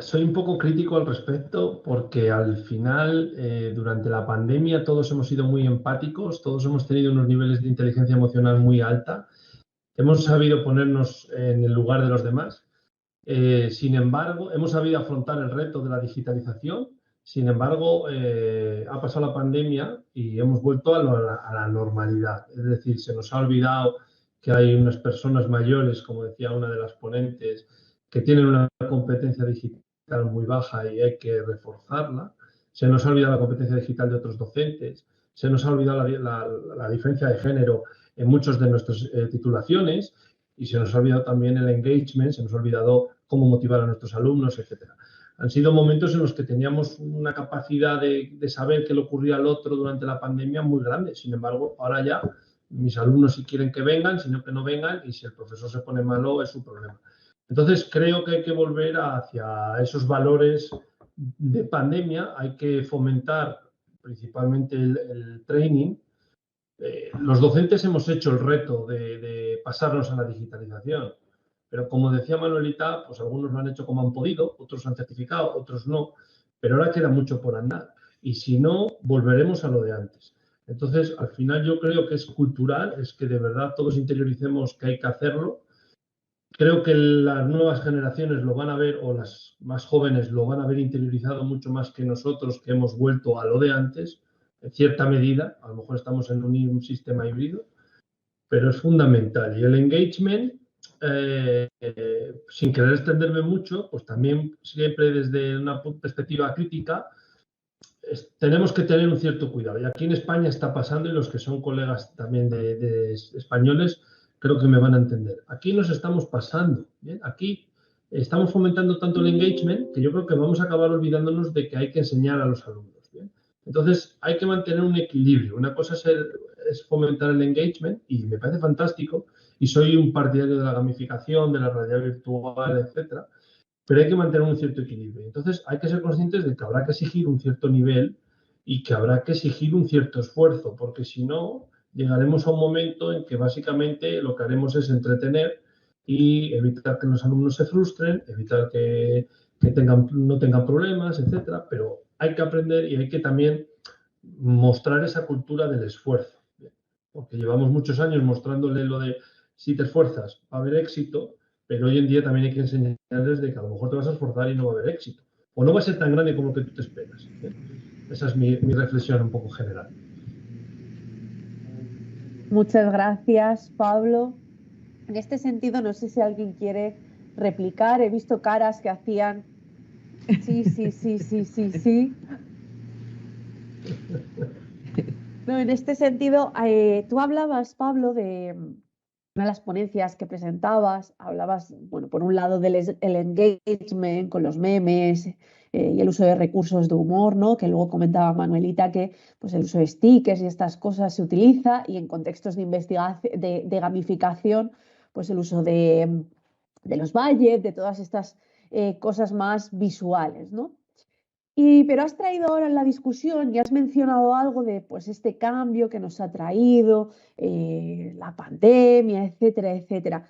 soy un poco crítico al respecto porque al final, durante la pandemia, todos hemos sido muy empáticos, todos hemos tenido unos niveles de inteligencia emocional muy alta, hemos sabido ponernos en el lugar de los demás. Sin embargo, hemos sabido afrontar el reto de la digitalización. Sin embargo, ha pasado la pandemia y hemos vuelto a la normalidad. Es decir, se nos ha olvidado que hay unas personas mayores, como decía una de las ponentes, que tienen una competencia digital muy baja y hay que reforzarla. Se nos ha olvidado la competencia digital de otros docentes. Se nos ha olvidado la diferencia de género en muchas de nuestras titulaciones y se nos ha olvidado también el engagement, se nos ha olvidado cómo motivar a nuestros alumnos, etc. Han sido momentos en los que teníamos una capacidad de saber qué le ocurría al otro durante la pandemia muy grande. Sin embargo, ahora ya mis alumnos si quieren que vengan, si no que no vengan, y si el profesor se pone malo es su problema. Entonces, creo que hay que volver hacia esos valores de pandemia. Hay que fomentar principalmente el training. Los docentes hemos hecho el reto de pasarnos a la digitalización, pero como decía Manuelita, pues algunos lo han hecho como han podido, otros han certificado, otros no, pero ahora queda mucho por andar y si no, volveremos a lo de antes. Entonces, al final yo creo que es cultural, es que de verdad todos interioricemos que hay que hacerlo. Creo que las nuevas generaciones lo van a ver, o las más jóvenes lo van a ver interiorizado mucho más que nosotros, que hemos vuelto a lo de antes, en cierta medida. A lo mejor estamos en un sistema híbrido, pero es fundamental. Y el engagement, sin querer extenderme mucho, pues también siempre desde una perspectiva crítica, tenemos que tener un cierto cuidado. Y aquí en España está pasando, y los que son colegas también de españoles creo que me van a entender. Aquí nos estamos pasando, ¿bien? Aquí estamos fomentando tanto el engagement que yo creo que vamos a acabar olvidándonos de que hay que enseñar a los alumnos, ¿bien? Entonces hay que mantener un equilibrio. Una cosa es fomentar el engagement, y me parece fantástico, y soy un partidario de la gamificación, de la realidad virtual, etcétera, pero hay que mantener un cierto equilibrio. Entonces hay que ser conscientes de que habrá que exigir un cierto nivel y que habrá que exigir un cierto esfuerzo, porque si no, llegaremos a un momento en que básicamente lo que haremos es entretener y evitar que los alumnos se frustren, evitar que no tengan problemas, etcétera. Pero hay que aprender y hay que también mostrar esa cultura del esfuerzo, porque llevamos muchos años mostrándole lo de si te esfuerzas va a haber éxito, pero hoy en día también hay que enseñarles de que a lo mejor te vas a esforzar y no va a haber éxito, o no va a ser tan grande como que tú te esperas. Esa es mi reflexión un poco general. Muchas gracias, Pablo. En este sentido, no sé si alguien quiere replicar. He visto caras que hacían sí, sí, sí, sí, sí, sí. No, en este sentido, tú hablabas, Pablo, de una de las ponencias que presentabas, hablabas, bueno, por un lado del el engagement con los memes y el uso de recursos de humor, ¿no? Que luego comentaba Manuelita que pues, el uso de stickers y estas cosas se utiliza, y en contextos de investigación, de gamificación, pues el uso de los budgets, de todas estas cosas más visuales, ¿no? Pero has traído ahora en la discusión y has mencionado algo de pues, este cambio que nos ha traído la pandemia, etcétera, etcétera.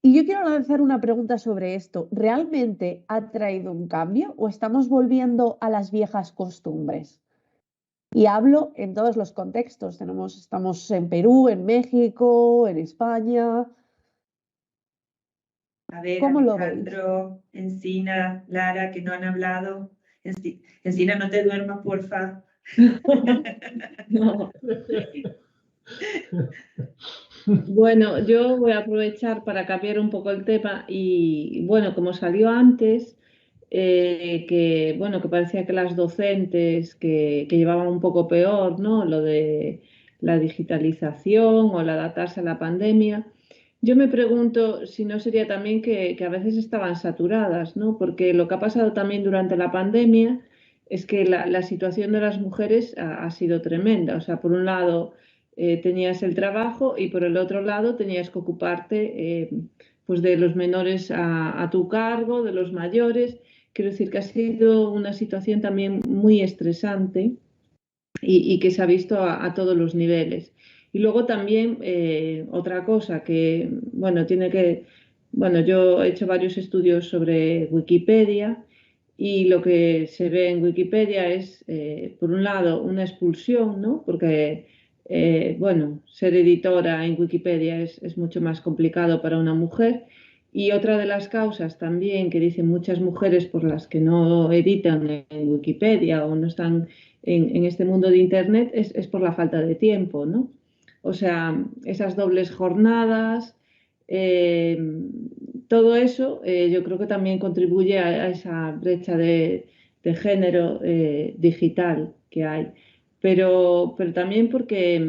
Y yo quiero lanzar una pregunta sobre esto. ¿Realmente ha traído un cambio o estamos volviendo a las viejas costumbres? Y hablo en todos los contextos. Estamos en Perú, en México, en España. A ver, ¿Cómo lo Alejandro, Encina, Lara, que no han hablado. Encina, no te duermas, porfa. No. Bueno, yo voy a aprovechar para cambiar un poco el tema y, bueno, como salió antes, que parecía que las docentes que llevaban un poco peor, ¿no? Lo de la digitalización o el adaptarse a la pandemia. Yo me pregunto si no sería también que a veces estaban saturadas, ¿no? Porque lo que ha pasado también durante la pandemia es que la situación de las mujeres ha sido tremenda. O sea, por un lado tenías el trabajo y por el otro lado tenías que ocuparte pues de los menores a tu cargo, de los mayores. Quiero decir que ha sido una situación también muy estresante y que se ha visto a todos los niveles. Y luego también otra cosa que, bueno, yo he hecho varios estudios sobre Wikipedia y lo que se ve en Wikipedia es, por un lado, una expulsión, ¿no? Porque, ser editora en Wikipedia es mucho más complicado para una mujer. Y otra de las causas también que dicen muchas mujeres por las que no editan en Wikipedia o no están en este mundo de Internet es por la falta de tiempo, ¿no? O sea, esas dobles jornadas, todo eso yo creo que también contribuye a esa brecha de género digital que hay. Pero también porque,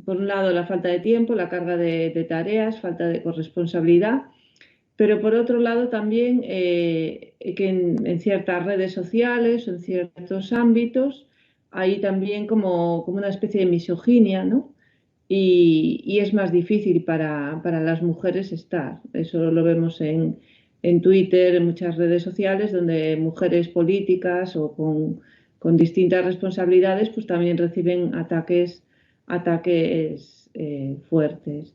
por un lado, la falta de tiempo, la carga de tareas, falta de corresponsabilidad, pero por otro lado también que en ciertas redes sociales o en ciertos ámbitos hay también como una especie de misoginia, ¿no? Y es más difícil para las mujeres estar. Eso lo vemos en Twitter, en muchas redes sociales, donde mujeres políticas o con distintas responsabilidades pues también reciben ataques fuertes.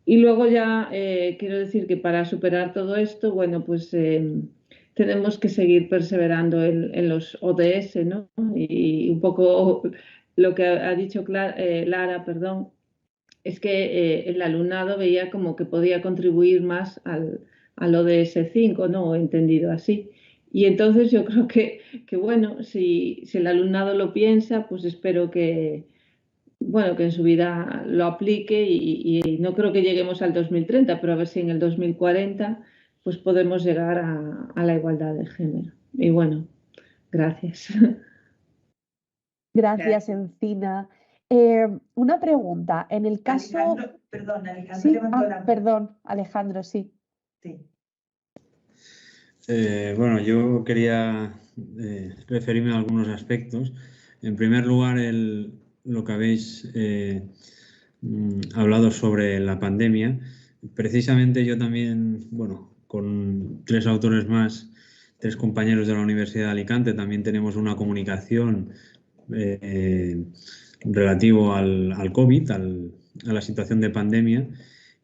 Y luego ya quiero decir que para superar todo esto, bueno, pues tenemos que seguir perseverando en los ODS, ¿no? Y un poco lo que ha dicho Lara, perdón, es que el alumnado veía como que podía contribuir más al ODS 5, ¿no? Entendido así. Y entonces yo creo que bueno, si el alumnado lo piensa, pues espero que, bueno, que en su vida lo aplique y no creo que lleguemos al 2030, pero a ver si en el 2040 pues podemos llegar a la igualdad de género. Y bueno, gracias. Gracias, Encina. Una pregunta, en el caso... Alejandro, perdón, Alejandro Sí, levantó la mano. perdón, Alejandro, sí. Sí. Bueno, yo quería referirme a algunos aspectos. En primer lugar, lo que habéis hablado sobre la pandemia. Precisamente yo también, bueno, con 3 autores más, 3 compañeros de la Universidad de Alicante, también tenemos una comunicación relativo al COVID, a la situación de pandemia.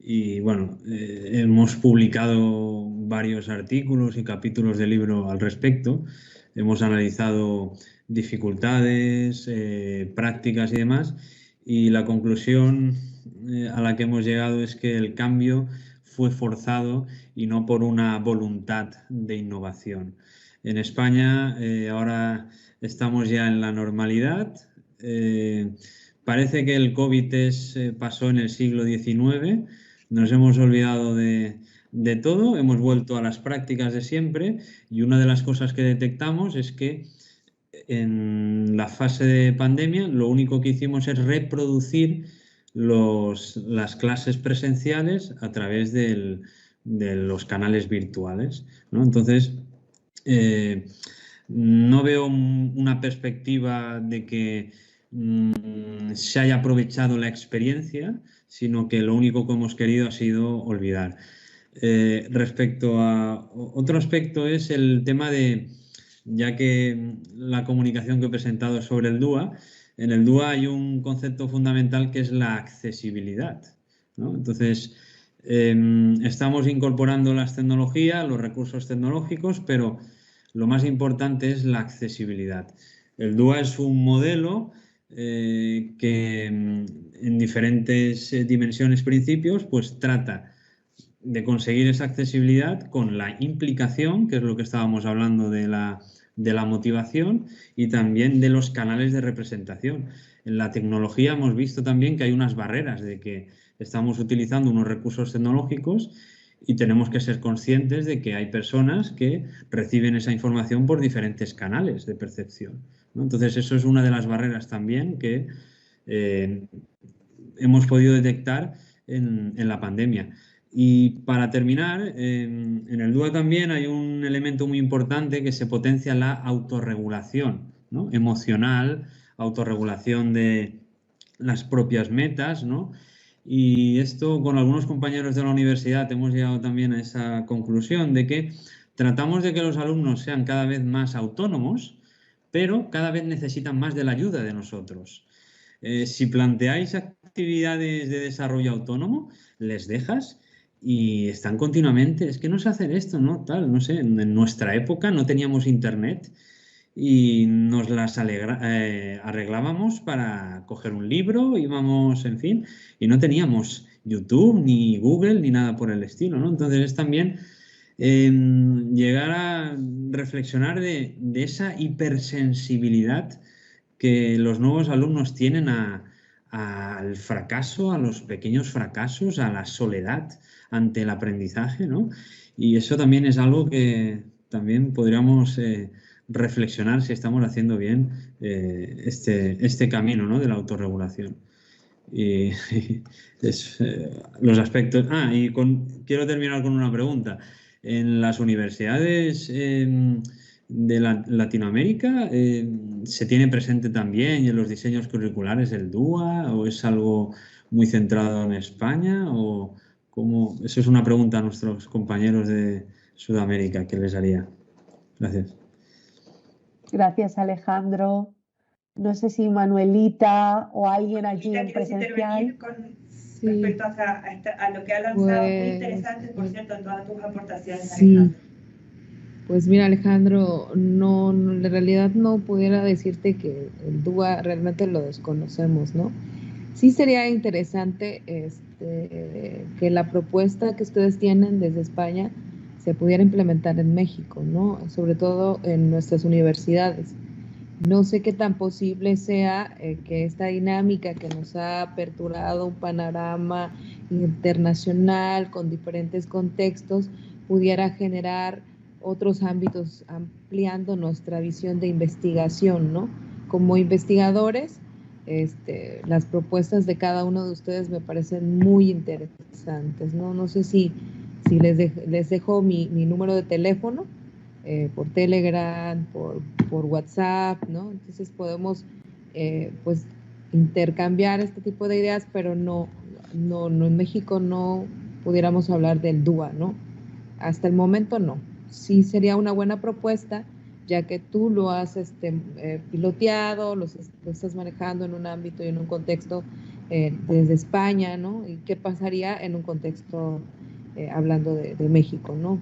Y bueno, hemos publicado varios artículos y capítulos de libro al respecto. Hemos analizado dificultades, prácticas y demás. Y la conclusión a la que hemos llegado es que el cambio fue forzado y no por una voluntad de innovación. En España ahora estamos ya en la normalidad. Parece que el COVID pasó en el siglo XIX. Nos hemos olvidado de todo, hemos vuelto a las prácticas de siempre y una de las cosas que detectamos es que en la fase de pandemia lo único que hicimos es reproducir las clases presenciales a través de los canales virtuales, ¿no? Entonces, no veo una perspectiva de que se haya aprovechado la experiencia, sino que lo único que hemos querido ha sido olvidar. Respecto a otro aspecto es el tema de, ya que la comunicación que he presentado es sobre el DUA, en el DUA hay un concepto fundamental que es la accesibilidad, ¿no? Entonces, estamos incorporando las tecnologías, los recursos tecnológicos, pero lo más importante es la accesibilidad. El DUA es un modelo que en diferentes dimensiones, principios, pues trata de conseguir esa accesibilidad con la implicación, que es lo que estábamos hablando de la motivación, y también de los canales de representación. En la tecnología hemos visto también que hay unas barreras de que estamos utilizando unos recursos tecnológicos y tenemos que ser conscientes de que hay personas que reciben esa información por diferentes canales de percepción, ¿no? Entonces, eso es una de las barreras también que hemos podido detectar en la pandemia. Y para terminar, en el DUA también hay un elemento muy importante que se potencia la autorregulación, ¿no? Emocional, autorregulación de las propias metas, ¿no? Y esto, con algunos compañeros de la universidad, hemos llegado también a esa conclusión de que tratamos de que los alumnos sean cada vez más autónomos, pero cada vez necesitan más de la ayuda de nosotros. Si planteáis actividades de desarrollo autónomo, les dejas y están continuamente, es que no sé hacer esto, ¿no? Tal, no sé, en nuestra época no teníamos internet y nos las arreglábamos para coger un libro, íbamos, en fin, y no teníamos YouTube, ni Google, ni nada por el estilo, ¿no? Entonces es también llegar a reflexionar de esa hipersensibilidad que los nuevos alumnos tienen al fracaso, a los pequeños fracasos, a la soledad ante el aprendizaje, ¿no? Y eso también es algo que también podríamos reflexionar si estamos haciendo bien este camino, ¿no?, de la autorregulación. Y los aspectos... quiero terminar con una pregunta. En las universidades de Latinoamérica, ¿se tiene presente también en los diseños curriculares el DUA o es algo muy centrado en España? ¿O cómo? Eso es una pregunta a nuestros compañeros de Sudamérica que les haría. Gracias. Gracias, Alejandro. No sé si Manuelita o alguien allí en presencial. Respecto a lo que ha lanzado, muy interesante, por cierto, todas tus aportaciones, sí. Alejandro. Pues mira, Alejandro, en realidad no pudiera decirte que el DUA realmente lo desconocemos, ¿no? Sí sería interesante que la propuesta que ustedes tienen desde España se pudiera implementar en México, ¿no? Sobre todo en nuestras universidades. No sé qué tan posible sea que esta dinámica que nos ha aperturado un panorama internacional con diferentes contextos pudiera generar otros ámbitos ampliando nuestra visión de investigación, ¿no? Como investigadores, las propuestas de cada uno de ustedes me parecen muy interesantes, ¿no? No sé si les dejo mi número de teléfono por Telegram, por WhatsApp, ¿no? Entonces podemos pues intercambiar este tipo de ideas, pero no en México no pudiéramos hablar del DUA, ¿no? Hasta el momento no. Sí sería una buena propuesta, ya que tú lo has piloteado, lo estás manejando en un ámbito y en un contexto desde España, ¿no? ¿Y qué pasaría en un contexto hablando de México, ¿no?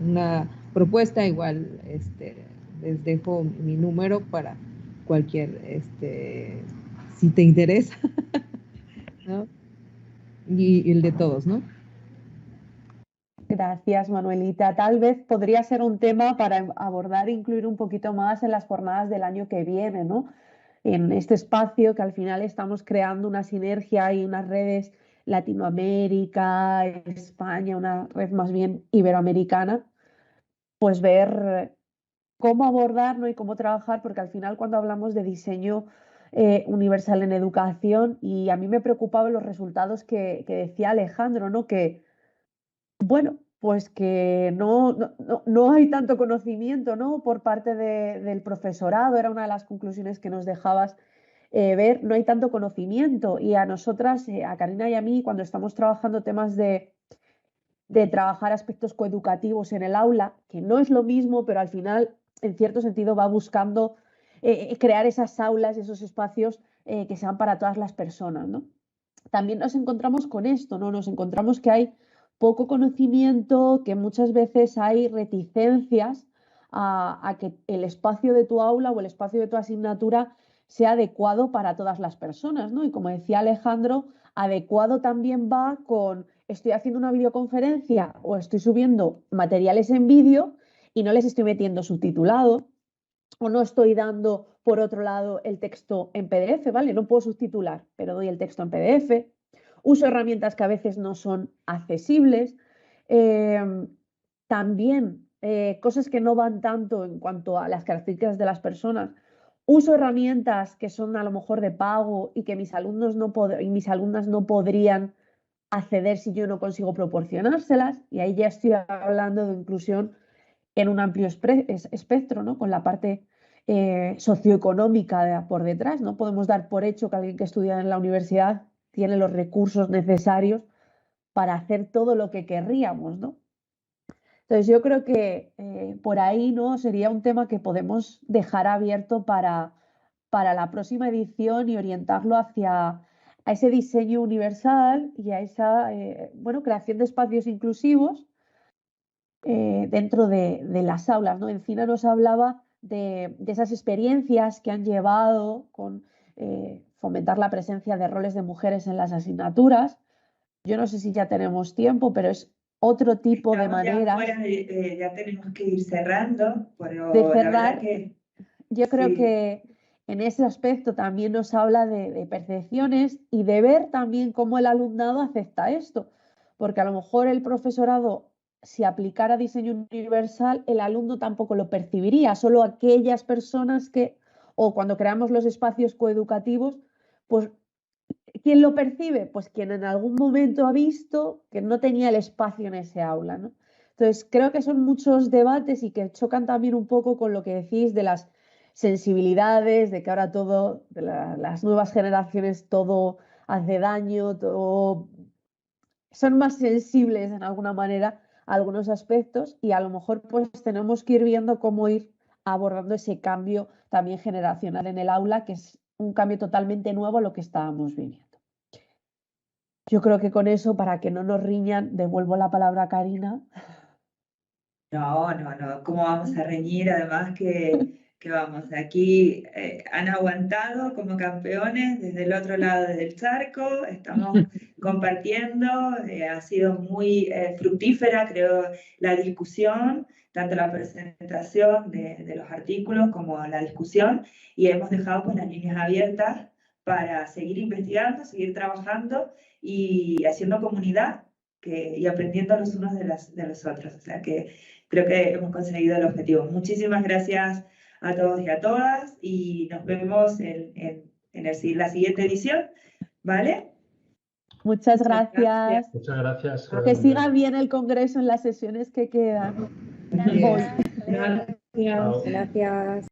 Una propuesta igual, les dejo mi número para cualquier, si te interesa, ¿no? Y el de todos, ¿no? Gracias, Manuelita. Tal vez podría ser un tema para abordar e incluir un poquito más en las jornadas del año que viene, ¿no? En este espacio que al final estamos creando una sinergia y unas redes Latinoamérica, España, una red más bien iberoamericana, pues ver cómo abordar, ¿no? Y cómo trabajar, porque al final cuando hablamos de diseño universal en educación, y a mí me preocupaban los resultados que decía Alejandro, ¿no? Que bueno, pues que no hay tanto conocimiento, ¿no? Por parte del profesorado, era una de las conclusiones que nos dejabas ver, no hay tanto conocimiento. Y a nosotras, a Karina y a mí, cuando estamos trabajando temas de trabajar aspectos coeducativos en el aula, que no es lo mismo, pero al final, en cierto sentido, va buscando crear esas aulas y esos espacios que sean para todas las personas, ¿no? También nos encontramos con esto, ¿no? Nos encontramos que hay poco conocimiento, que muchas veces hay reticencias a que el espacio de tu aula o el espacio de tu asignatura sea adecuado para todas las personas, ¿no? Y como decía Alejandro, adecuado también va con estoy haciendo una videoconferencia o estoy subiendo materiales en vídeo y no les estoy metiendo subtitulado o no estoy dando, por otro lado, el texto en PDF, ¿vale? No puedo subtitular, pero doy el texto en PDF. Uso herramientas que a veces no son accesibles. También cosas que no van tanto en cuanto a las características de las personas. Uso herramientas que son a lo mejor de pago y que mis alumnos y mis alumnas no podrían acceder si yo no consigo proporcionárselas. Y ahí ya estoy hablando de inclusión en un amplio espectro, ¿no? Con la parte socioeconómica por detrás. No podemos dar por hecho que alguien que estudia en la universidad tiene los recursos necesarios para hacer todo lo que querríamos, ¿no? Entonces yo creo que por ahí, ¿no? Sería un tema que podemos dejar abierto para la próxima edición y orientarlo hacia a ese diseño universal y a esa creación de espacios inclusivos dentro de las aulas, ¿no? Encina nos hablaba de esas experiencias que han llevado con fomentar la presencia de roles de mujeres en las asignaturas. Yo no sé si ya tenemos tiempo, pero es otro tipo de maneras ya tenemos que ir cerrando, pero de la cerrar. verdad que Yo creo sí. que en ese aspecto también nos habla de percepciones y de ver también cómo el alumnado acepta esto, porque a lo mejor el profesorado, si aplicara diseño universal, el alumno tampoco lo percibiría, solo aquellas personas que, o cuando creamos los espacios coeducativos, pues ¿quién lo percibe? Pues quien en algún momento ha visto que no tenía el espacio en ese aula, ¿no? Entonces, creo que son muchos debates y que chocan también un poco con lo que decís de las sensibilidades, de que ahora todo, las nuevas generaciones, todo hace daño, todo son más sensibles en alguna manera a algunos aspectos y a lo mejor pues tenemos que ir viendo cómo ir abordando ese cambio también generacional en el aula, que es un cambio totalmente nuevo a lo que estábamos viviendo. Yo creo que con eso, para que no nos riñan, devuelvo la palabra a Karina. No, ¿cómo vamos a reñir? Además que vamos, aquí han aguantado como campeones desde el otro lado del charco, estamos compartiendo, ha sido muy fructífera, creo, la discusión, tanto la presentación de los artículos como la discusión, y hemos dejado pues las líneas abiertas para seguir investigando, seguir trabajando y haciendo comunidad y aprendiendo los unos de los otros. O sea que creo que hemos conseguido el objetivo. Muchísimas gracias a todos y a todas y nos vemos en la siguiente edición, ¿vale? Muchas gracias. Muchas gracias. Que siga bien el congreso en las sesiones que quedan. Gracias. Gracias.